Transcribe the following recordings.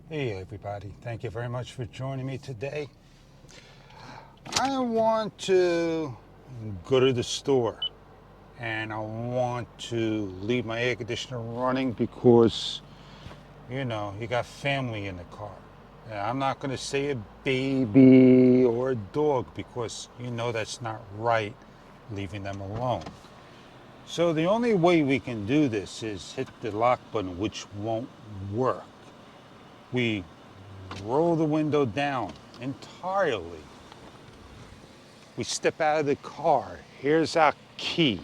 Hey everybody, thank you very much for joining me today. I want to go to the store and I want to leave my air conditioner running because you got family in the car. And I'm not going to say a baby or a dog because that's not right, leaving them alone. So the only way we can do this is hit the lock button, which won't work. We roll the window down entirely. We step out of the car. Here's our key.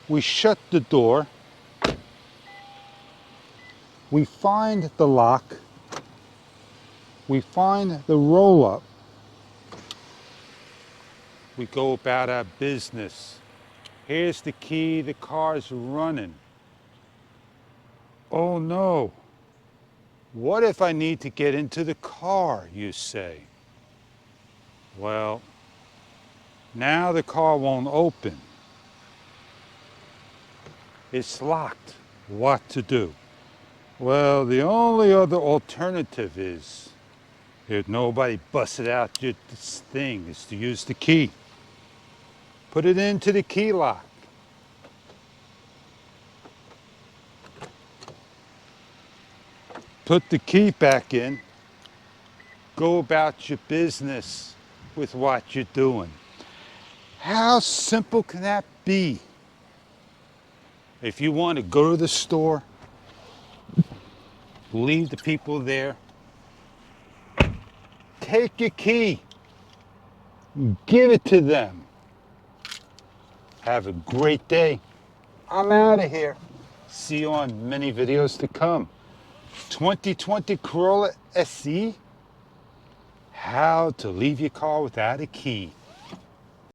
We shut the door. We find the lock. We find the roll up. We go about our business. Here's the key. The car's running. Oh no. What if I need to get into the car, you say? Well, now the car won't open. It's locked. What to do? Well, the only other alternative is, if nobody busted out this thing, is to use the key. Put it into the key lock. Put the key back in. Go about your business with what you're doing. How simple can that be? If you want to go to the store, leave the people there, take your key, give it to them. Have a great day. I'm out of here. See you on many videos to come. 2020 Corolla SE. How to leave your car without a key.